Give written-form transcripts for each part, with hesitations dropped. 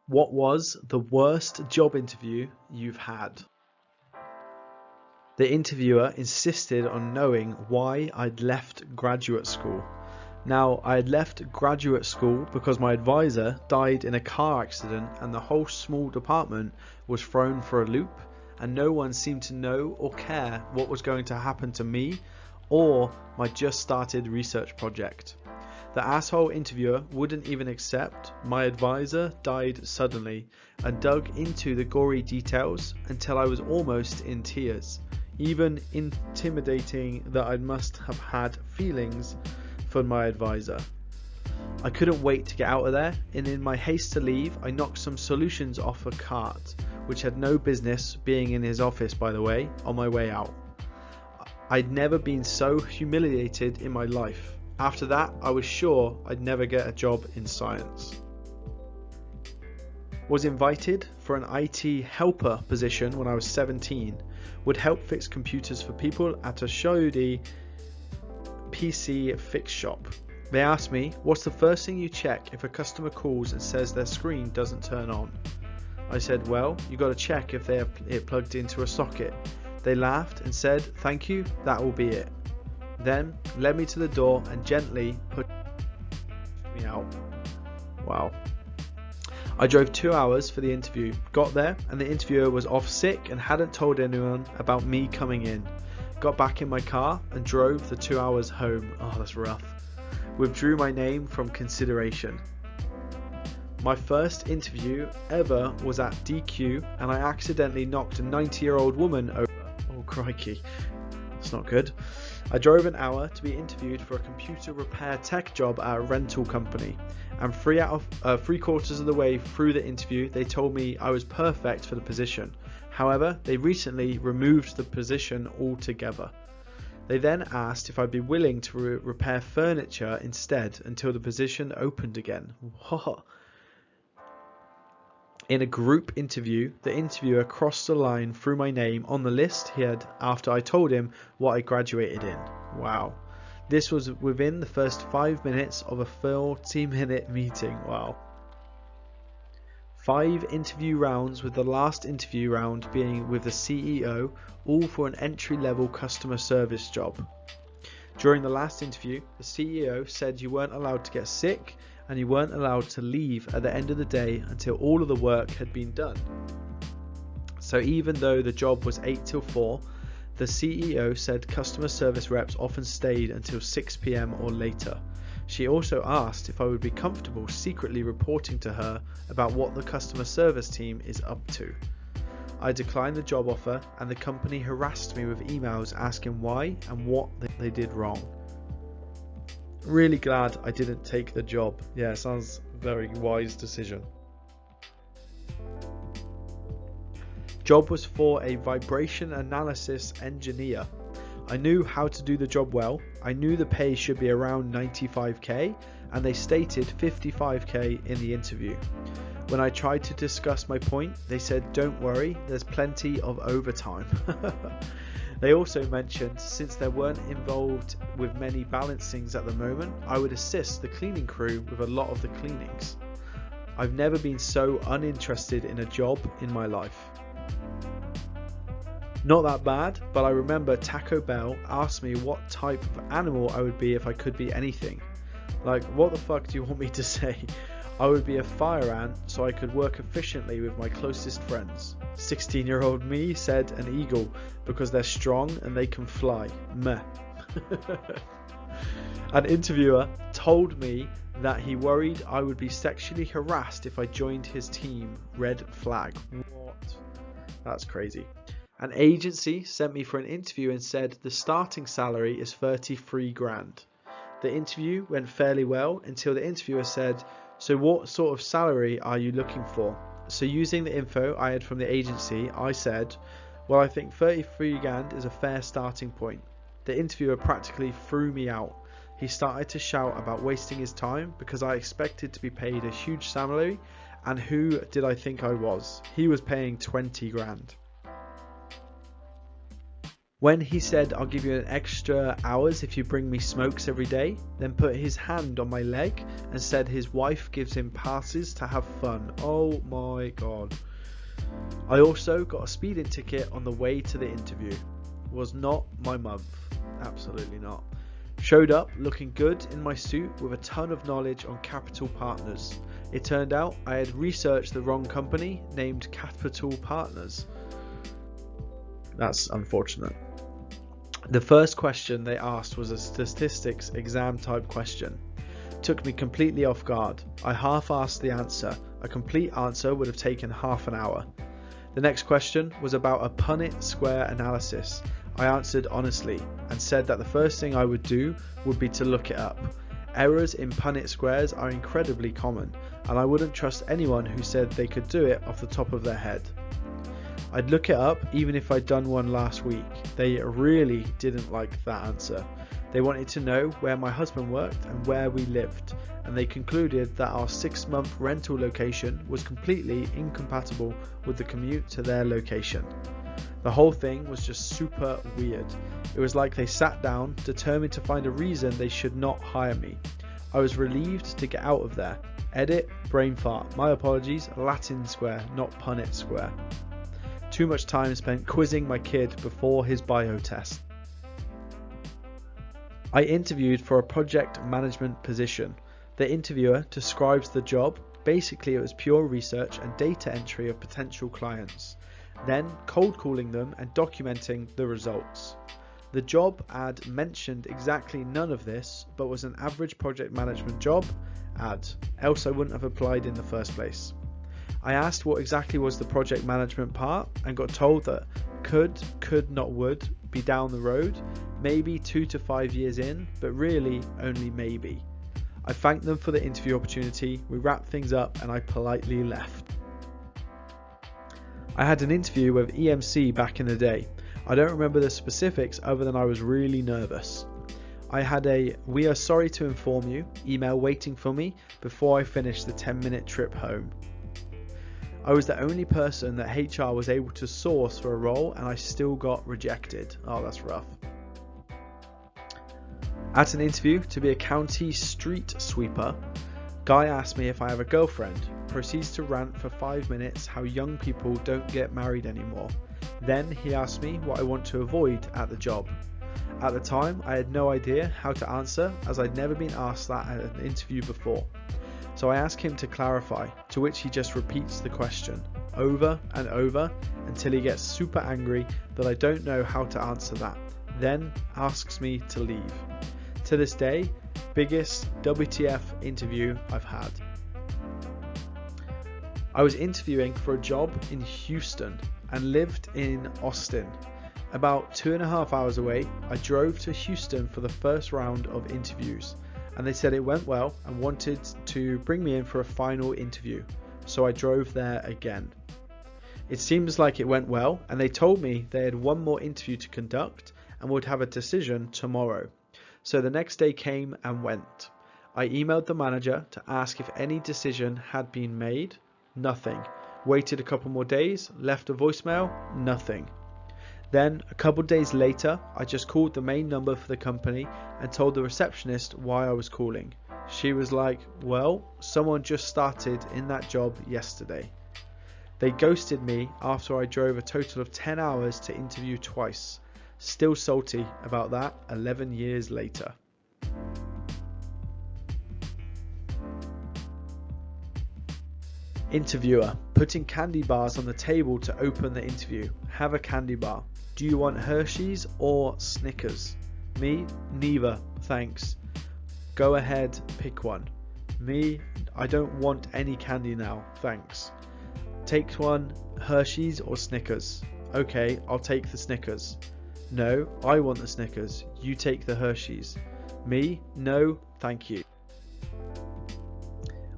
What was the worst job interview you've had? The interviewer insisted on knowing why I'd left graduate school. Now, I had left graduate school because my advisor died in a car accident and the whole small department was thrown for a loop, and no one seemed to know or care what was going to happen to me or my just started research project. The asshole interviewer wouldn't even accept my advisor died suddenly and dug into the gory details until I was almost in tears, even intimidating that I must have had feelings for my advisor. I couldn't wait to get out of there, and in my haste to leave, I knocked some solutions off a cart, which had no business being in his office, by the way, on my way out. I'd never been so humiliated in my life. After that, I was sure I'd never get a job in science. Was invited for an IT helper position when I was 17. Would help fix computers for people at a shoddy PC fix shop. They asked me, what's the first thing you check if a customer calls and says their screen doesn't turn on? I said, well, you got to check if they have it plugged into a socket. They laughed and said, thank you, that will be it. Then led me to the door and gently pushed me out. Wow. I drove 2 hours for the interview, got there and the interviewer was off sick and hadn't told anyone about me coming in. Got back in my car and drove the 2 hours home. Oh, that's rough. Withdrew my name from consideration. My first interview ever was at DQ and I accidentally knocked a 90-year-old woman over. Oh, crikey. That's not good. I drove an hour to be interviewed for a computer repair tech job at a rental company, and 3/4 of the way through the interview they told me I was perfect for the position. However, they recently removed the position altogether. They then asked if I'd be willing to repair furniture instead until the position opened again. What? In a group interview, the interviewer crossed the line through my name on the list he had after I told him what I graduated in. Wow. This was within the first 5 minutes of a 40-minute meeting. Wow. 5 interview rounds, with the last interview round being with the CEO, all for an entry-level customer service job. During the last interview, the CEO said you weren't allowed to get sick and you weren't allowed to leave at the end of the day until all of the work had been done. So even though the job was 8 till 4, the CEO said customer service reps often stayed until 6 PM or later. She also asked if I would be comfortable secretly reporting to her about what the customer service team is up to. I declined the job offer and the company harassed me with emails asking why and what they did wrong. Really glad I didn't take the job. Yeah, sounds a very wise decision. Job was for a vibration analysis engineer. I knew how to do the job well. I knew the pay should be around 95k and they stated 55k in the interview. When I tried to discuss my point, they said don't worry, there's plenty of overtime. They also mentioned since they weren't involved with many balancings at the moment, I would assist the cleaning crew with a lot of the cleanings. I've never been so uninterested in a job in my life. Not that bad, but I remember Taco Bell asked me what type of animal I would be if I could be anything. Like, what the fuck do you want me to say? I would be a fire ant so I could work efficiently with my closest friends. 16-year-old me said an eagle because they're strong and they can fly. Meh. An interviewer told me that he worried I would be sexually harassed if I joined his team. Red flag. What? That's crazy. An agency sent me for an interview and said the starting salary is 33 grand. The interview went fairly well until the interviewer said, so what sort of salary are you looking for? So using the info I had from the agency, I said, well, I think 33 grand is a fair starting point. The interviewer practically threw me out. He started to shout about wasting his time because I expected to be paid a huge salary, and who did I think I was? He was paying 20 grand. When he said, "I'll give you an extra hours if you bring me smokes every day," then put his hand on my leg and said his wife gives him passes to have fun. Oh my god. I also got a speeding ticket on the way to the interview. Was not my month. Absolutely not. Showed up looking good in my suit with a ton of knowledge on Capital Partners. It turned out I had researched the wrong company named Capital Partners. That's unfortunate. The first question they asked was a statistics exam type question. Took me completely off guard. I half-asked the answer. A complete answer would have taken half an hour. The next question was about a Punnett square analysis. I answered honestly and said that the first thing I would do would be to look it up. Errors in Punnett squares are incredibly common, and I wouldn't trust anyone who said they could do it off the top of their head. I'd look it up even if I'd done one last week. They really didn't like that answer. They wanted to know where my husband worked and where we lived, and they concluded that our 6-month rental location was completely incompatible with the commute to their location. The whole thing was just super weird. It was like they sat down, determined to find a reason they should not hire me. I was relieved to get out of there. Edit, brain fart. My apologies, Latin square, not Punnett square. Too much time spent quizzing my kid before his bio test. I interviewed for a project management position. The interviewer describes the job. Basically, it was pure research and data entry of potential clients, then cold calling them and documenting the results. The job ad mentioned exactly none of this, but was an average project management job ad, else I wouldn't have applied in the first place. I asked what exactly was the project management part and got told that could not would be down the road, maybe 2 to 5 years in, but really only maybe. I thanked them for the interview opportunity, we wrapped things up and I politely left. I had an interview with EMC back in the day. I don't remember the specifics other than I was really nervous. I had a "we are sorry to inform you" email waiting for me before I finished the 10-minute trip home. I was the only person that HR was able to source for a role and I still got rejected. Oh, that's rough. At an interview to be a county street sweeper, guy asked me if I have a girlfriend, proceeds to rant for 5 minutes how young people don't get married anymore. Then he asked me what I want to avoid at the job. At the time, I had no idea how to answer as I'd never been asked that at an interview before. So I ask him to clarify, to which he just repeats the question over and over until he gets super angry that I don't know how to answer that, then asks me to leave. To this day, biggest WTF interview I've had. I was interviewing for a job in Houston and lived in Austin. About 2.5 hours away, I drove to Houston for the first round of interviews, and they said it went well and wanted to bring me in for a final interview, so I drove there again. It seems like it went well, and they told me they had one more interview to conduct and would have a decision tomorrow. So the next day came and went. I emailed the manager to ask if any decision had been made. Nothing. Waited a couple more days, left a voicemail, nothing. Then, a couple days later, I just called the main number for the company and told the receptionist why I was calling. She was like, "Well, someone just started in that job yesterday." They ghosted me after I drove a total of 10 hours to interview twice. Still salty about that 11 years later. Interviewer: putting candy bars on the table to open the interview. Have a candy bar. Do you want Hershey's or Snickers? Me, neither, thanks. Go ahead, pick one. Me, I don't want any candy now, thanks. Take one, Hershey's or Snickers. Okay, I'll take the Snickers. No, I want the Snickers. You take the Hershey's. Me, no, thank you.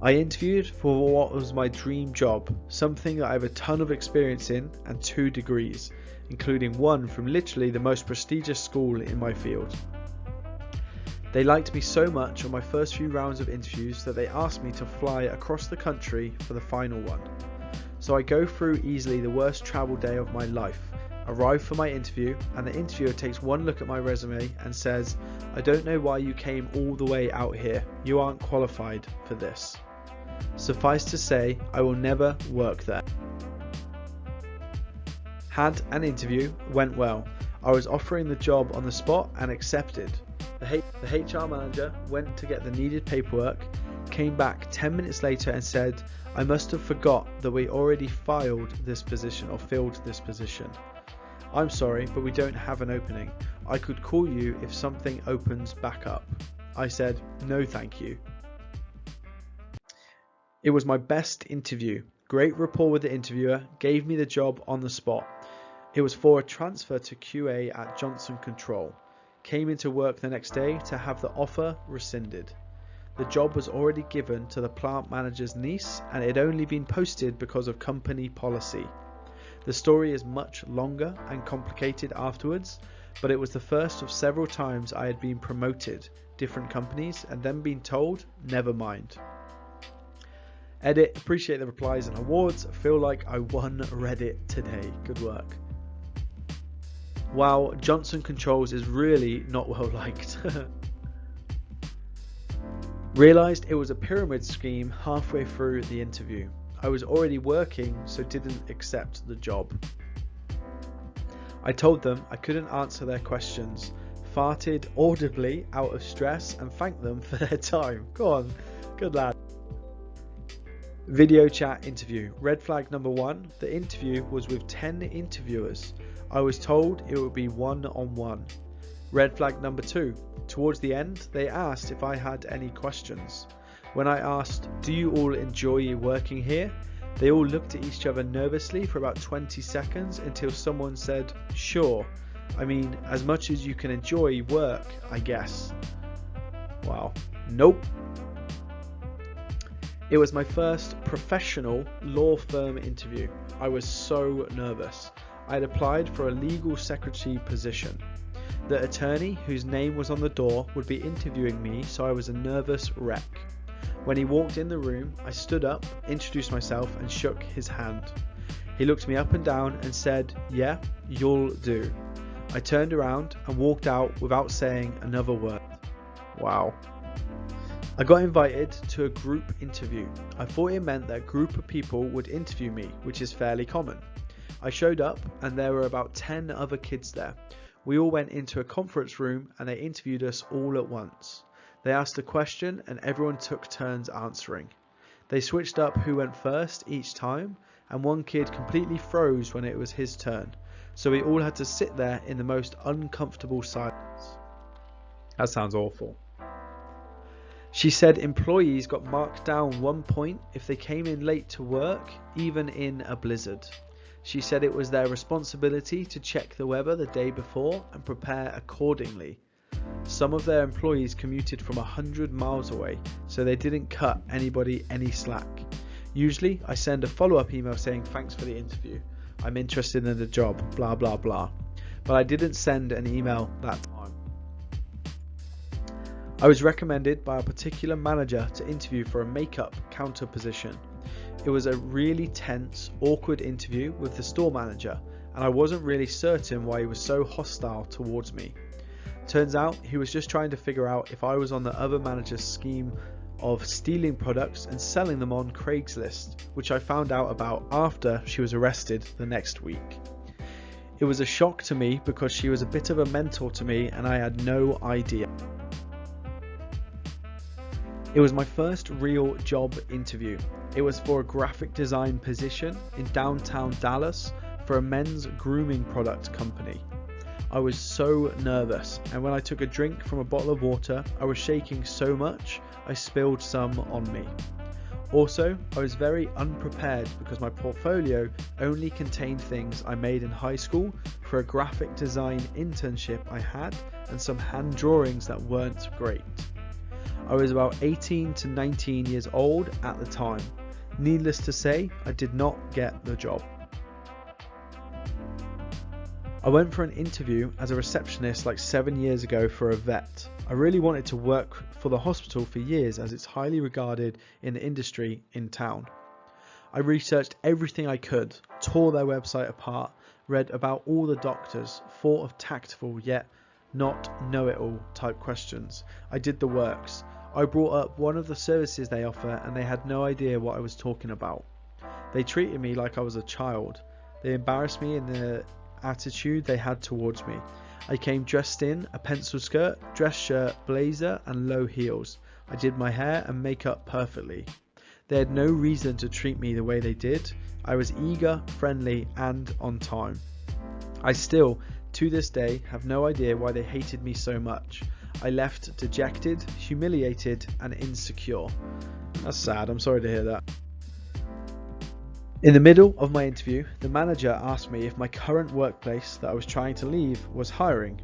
I interviewed for what was my dream job, something that I have a ton of experience in and 2 degrees, including one from literally the most prestigious school in my field. They liked me so much on my first few rounds of interviews that they asked me to fly across the country for the final one. So I go through easily the worst travel day of my life. Arrive for my interview, and the interviewer takes one look at my resume and says, "I don't know why you came all the way out here. You aren't qualified for this." Suffice to say, I will never work there. Had an interview, went well. I was offering the job on the spot and accepted. The HR manager went to get the needed paperwork, came back 10 minutes later and said, "I must have forgot that we already filled this position. I'm sorry, but we don't have an opening. I could call you if something opens back up." I said, "No thank you." It was my best interview. Great rapport with the interviewer, gave me the job on the spot. It was for a transfer to QA at Johnson Control. Came into work the next day to have the offer rescinded. The job was already given to the plant manager's niece, and it had only been posted because of company policy. The story is much longer and complicated afterwards, but it was the first of several times I had been promoted, different companies, and then been told, "Never mind." Edit, appreciate the replies and awards. Feel like I won Reddit today. Good work. Wow, Johnson Controls is really not well liked. Realised it was a pyramid scheme halfway through the interview. I was already working, so didn't accept the job. I told them I couldn't answer their questions, farted audibly out of stress, and thanked them for their time. Go on, good lad. Video chat interview. Red flag number 1, the interview was with 10 interviewers. I was told it would be one-on-one. Red flag number 2, towards the end they asked if I had any questions. When I asked, "Do you all enjoy working here?" they all looked at each other nervously for about 20 seconds until someone said, "Sure. I mean, as much as you can enjoy work, I guess." Wow. Nope. It was my first professional law firm interview. I was so nervous. I had applied for a legal secretary position. The attorney, whose name was on the door, would be interviewing me, so I was a nervous wreck. When he walked in the room, I stood up, introduced myself, and shook his hand. He looked me up and down and said, "Yeah, you'll do." I turned around and walked out without saying another word. Wow. I got invited to a group interview. I thought it meant that a group of people would interview me, which is fairly common. I showed up and there were about 10 other kids there. We all went into a conference room and they interviewed us all at once. They asked a question and everyone took turns answering. They switched up who went first each time, and one kid completely froze when it was his turn, so we all had to sit there in the most uncomfortable silence. That sounds awful. She said employees got marked down 1 point if they came in late to work, even in a blizzard. She said it was their responsibility to check the weather the day before and prepare accordingly. Some of their employees commuted from 100 miles away, so they didn't cut anybody any slack. Usually I send a follow-up email saying thanks for the interview, I'm interested in the job, blah blah blah, but I didn't send an email that time. I was recommended by a particular manager to interview for a makeup counter position. It was a really tense, awkward interview with the store manager, and I wasn't really certain why he was so hostile towards me. Turns out he was just trying to figure out if I was on the other manager's scheme of stealing products and selling them on Craigslist, which I found out about after she was arrested the next week. It was a shock to me because she was a bit of a mentor to me and I had no idea. It was my first real job interview. It was for a graphic design position in downtown Dallas for a men's grooming product company. I was so nervous, and when I took a drink from a bottle of water, I was shaking so much I spilled some on me. Also, I was very unprepared because my portfolio only contained things I made in high school for a graphic design internship I had and some hand drawings that weren't great. I was about 18 to 19 years old at the time. Needless to say, I did not get the job. I went for an interview as a receptionist like 7 years ago for a vet. I really wanted to work for the hospital for years as it's highly regarded in the industry in town. I researched everything I could, tore their website apart, read about all the doctors, thought of tactful yet not know-it-all type questions. I did the works. I brought up one of the services they offer and they had no idea what I was talking about. They treated me like I was a child. They embarrassed me in the attitude they had towards me. I came dressed in a pencil skirt, dress shirt, blazer and low heels. I did my hair and makeup perfectly. They had no reason to treat me the way they did. I was eager, friendly and on time. I still, to this day, have no idea why they hated me so much. I left dejected, humiliated and insecure. That's sad, I'm sorry to hear that. In the middle of my interview, the manager asked me if my current workplace that I was trying to leave was hiring.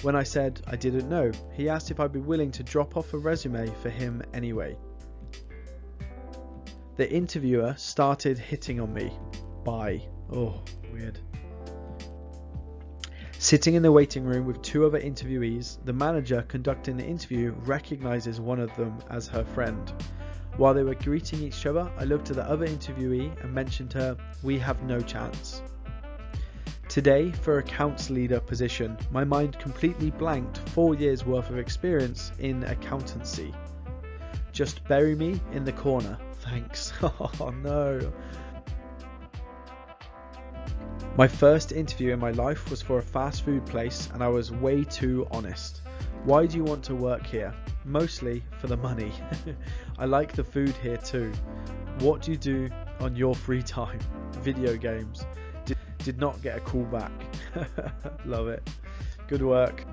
When I said I didn't know, he asked if I'd be willing to drop off a resume for him anyway. The interviewer started hitting on me. Bye. Oh, weird. Sitting in the waiting room with two other interviewees, the manager conducting the interview recognizes one of them as her friend. While they were greeting each other, I looked at the other interviewee and mentioned to her, "We have no chance." Today, for accounts leader position, my mind completely blanked 4 years worth of experience in accountancy. Just bury me in the corner, thanks. Oh no. My first interview in my life was for a fast food place and I was way too honest. Why do you want to work here? Mostly for the money. I like the food here too. What do you do on your free time? Video games. Did not get a call back. Love it. Good work.